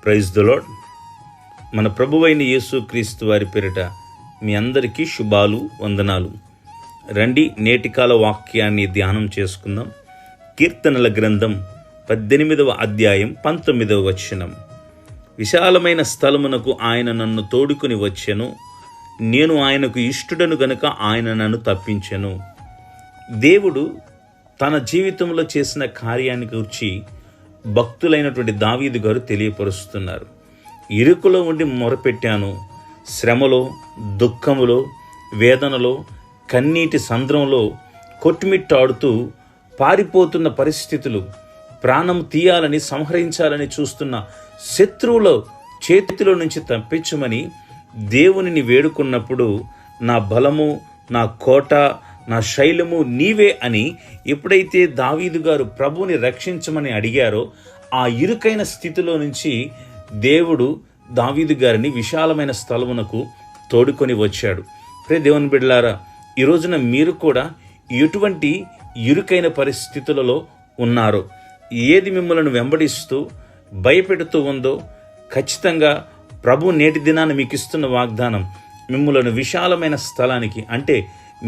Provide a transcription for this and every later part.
Praise the lord. మన ప్రభువైన యేసు క్రీస్తు వారి పేరిట మీ అందరికీ శుభాలు, వందనాలు. రండి, నేటికాల వాక్యాన్ని ధ్యానం చేసుకుందాం. కీర్తనల గ్రంథం 18వ అధ్యాయం 19వ వచనం. విశాలమైన స్థలమునకు ఆయన నన్ను తోడుకుని వచ్చెను, నేను ఆయనకు ఇష్టుడను గనుక ఆయన నన్ను తప్పించెను. దేవుడు తన జీవితంలో చేసిన కార్యాన్ని గురించి భక్తులైనటువంటి దావీదు గారు తెలియపరుస్తున్నారు. ఇరుకులో ఉండి మొరపెట్టాను, శ్రమలో, దుఃఖములో, వేదనలో, కన్నీటి సంద్రంలో కొట్టుమిట్టాడుతూ పారిపోతున్న పరిస్థితులు, ప్రాణం తీయాలని, సంహరించాలని చూస్తున్న శత్రువుల చేతిలో నుంచి తప్పించమని దేవునిని వేడుకున్నప్పుడు, నా బలము, నా కోట, నా శైలము నీవే అని ఎప్పుడైతే దావీదు గారు ప్రభువుని రక్షించమని అడిగారో, ఆ ఇరుకైన స్థితిలో నుంచి దేవుడు దావీదు గారిని విశాలమైన స్థలమునకు తోడుకొని వచ్చాడు. ప్రియ దేవుని బిడ్డలారా, ఈ రోజున మీరు కూడా ఎటువంటి ఇరుకైన పరిస్థితులలో ఉన్నారో, ఏది మిమ్మల్ని వెంబడిస్తూ భయపెడుతూ ఉందో, ఖచ్చితంగా ప్రభు నేటి దినాన్ని మీకు ఇస్తున్న వాగ్దానం, మిమ్మల్ని విశాలమైన స్థలానికి, అంటే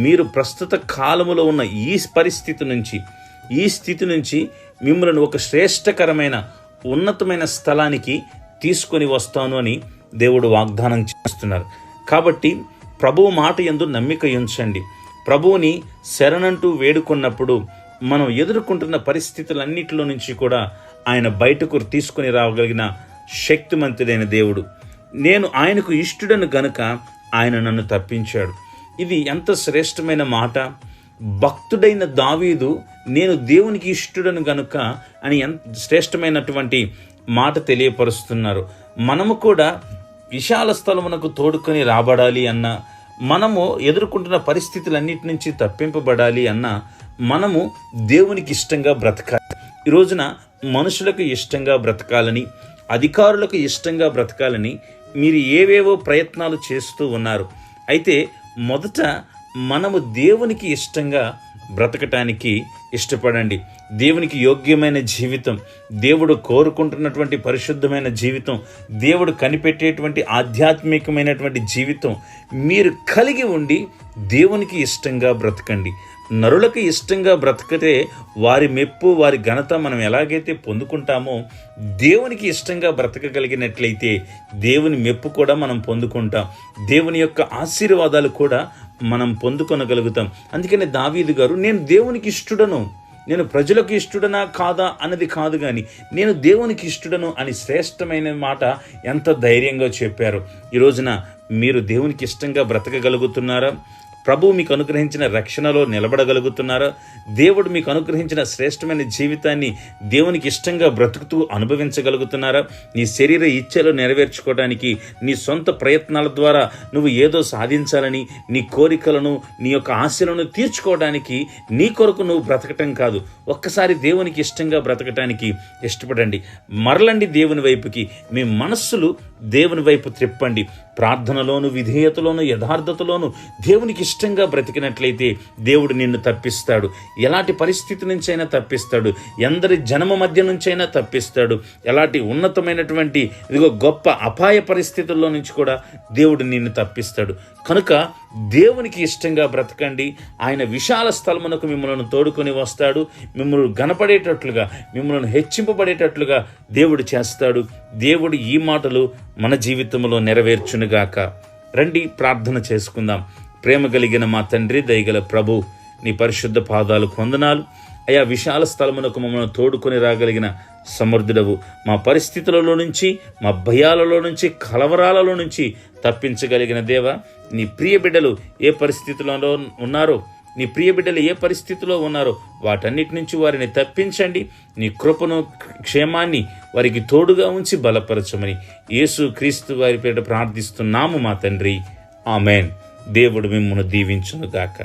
మీరు ప్రస్తుత కాలములో ఉన్న ఈ పరిస్థితి నుంచి, ఈ స్థితి నుంచి మిమ్మల్ని ఒక శ్రేష్టకరమైన, ఉన్నతమైన స్థలానికి తీసుకొని వస్తాను అని దేవుడు వాగ్దానం చేస్తున్నారు. కాబట్టి ప్రభువు మాట యందు నమ్మిక ఉంచండి. ప్రభువుని శరణంటూ వేడుకున్నప్పుడు మనం ఎదుర్కొంటున్న పరిస్థితులన్నిటిలో నుంచి కూడా ఆయన బయటకు తీసుకొని రాగలిగిన శక్తిమంతుడైన దేవుడు. నేను ఆయనకు ఇష్టుడను గనుక ఆయన నన్ను తప్పించాడు. ఇది ఎంత శ్రేష్టమైన మాట! భక్తుడైన దావీదు నేను దేవునికి ఇష్టుడను గనుక అని ఎంత శ్రేష్టమైనటువంటి మాట తెలియపరుస్తున్నారు. మనము కూడా విశాల స్థలమునకు తోడుకొని రాబడాలి అన్నా, మనము ఎదుర్కొంటున్న పరిస్థితులన్నిటి నుంచి తప్పింపబడాలి అన్నా, మనము దేవునికి ఇష్టంగా బ్రతకాలి. ఈ రోజున మనుషులకు ఇష్టంగా బ్రతకాలని, అధికారులకు ఇష్టంగా బ్రతకాలని మీరు ఏవేవో ప్రయత్నాలు చేస్తూ ఉన్నారు. అయితే మొదట మనము దేవునికి ఇష్టంగా బ్రతకటానికి ఇష్టపడండి. దేవునికి యోగ్యమైన జీవితం, దేవుడు కోరుకుంటున్నటువంటి పరిశుద్ధమైన జీవితం, దేవుడు కనిపెట్టేటువంటి ఆధ్యాత్మికమైనటువంటి జీవితం మీరు కలిగి ఉండి దేవునికి ఇష్టంగా బ్రతకండి. నరులకు ఇష్టంగా బ్రతకతే వారి మెప్పు, వారి ఘనత మనం ఎలాగైతే పొందుకుంటామో, దేవునికి ఇష్టంగా బ్రతకగలిగినట్లయితే దేవుని మెప్పు కూడా మనం పొందుకుంటాం, దేవుని యొక్క ఆశీర్వాదాలు కూడా మనం పొందుకొనగలుగుతాం. అందుకని దావీదు గారు నేను దేవునికి ఇష్టుడను, నేను ప్రజలకు ఇష్టుడనా కాదా అన్నది కాదు, కానీ నేను దేవునికి ఇష్టుడను అని శ్రేష్టమైన మాట ఎంత ధైర్యంగా చెప్పారు. ఈ రోజున మీరు దేవునికి ఇష్టంగా బ్రతకగలుగుతున్నారా? ప్రభువు మీకు అనుగ్రహించిన రక్షణలో నిలబడగలుగుతున్నారా? దేవుడు మీకు అనుగ్రహించిన శ్రేష్టమైన జీవితాన్ని దేవునికి ఇష్టంగా బ్రతుకుతూ అనుభవించగలుగుతున్నారా? నీ శరీర ఇచ్ఛలు నెరవేర్చుకోవడానికి, నీ సొంత ప్రయత్నాల ద్వారా నువ్వు ఏదో సాధించాలని, నీ కోరికలను, నీ యొక్క ఆశలను తీర్చుకోవడానికి నీ కొరకు నువ్వు బ్రతకటం కాదు. ఒక్కసారి దేవునికి ఇష్టంగా బ్రతకటానికి ఇష్టపడండి. మరలండి దేవుని వైపుకి, మీ మనస్సులు దేవుని వైపు త్రిప్పండి. ప్రార్థనలోను, విధేయతలోను, యథార్థతలోను దేవునికి ఇష్టంగా బ్రతికినట్లయితే దేవుడు నిన్ను తప్పిస్తాడు. ఎలాంటి పరిస్థితి నుంచైనా తప్పిస్తాడు. ఎందరి జనమ మధ్య నుంచైనా తప్పిస్తాడు. ఎలాంటి ఉన్నతమైనటువంటి గొప్ప అపాయ పరిస్థితుల్లో నుంచి కూడా దేవుడు నిన్ను తప్పిస్తాడు. కనుక దేవునికి ఇష్టంగా బ్రతకండి. ఆయన విశాల స్థలమునకు మిమ్మల్ని తోడుకొని వస్తాడు. మిమ్మల్ని గనపడేటట్లుగా, మిమ్మల్ని హెచ్చింపబడేటట్లుగా దేవుడు చేస్తాడు. దేవుడు ఈ మాటలు మన జీవితంలో నెరవేర్చునుగాక. రండి, ప్రార్థన చేసుకుందాం. ప్రేమ కలిగిన మా తండ్రి, దయగల ప్రభు, నీ పరిశుద్ధ పాదాలకు వందనాలు అయా. విశాల స్థలమునకు మమ్మల్ని తోడుకొని రాగలిగిన సమర్థుడవు. మా పరిస్థితులలో నుంచి, మా భయాలలో నుంచి, కలవరాలలో నుంచి తప్పించగలిగిన దేవా, నీ ప్రియ బిడ్డలు ఏ పరిస్థితులలో ఉన్నారో, నీ ప్రియ బిడ్డలు ఏ పరిస్థితిలో ఉన్నారో వాటన్నిటి నుంచి వారిని తప్పించండి. నీ కృపను, క్షేమాన్ని వారికి తోడుగా ఉంచి బలపరచమని యేసు క్రీస్తు వారి పేరిట ప్రార్థిస్తున్నాము మా తండ్రి. ఆమెన్. దేవుడు మిమ్మల్ని దీవించునుగాక.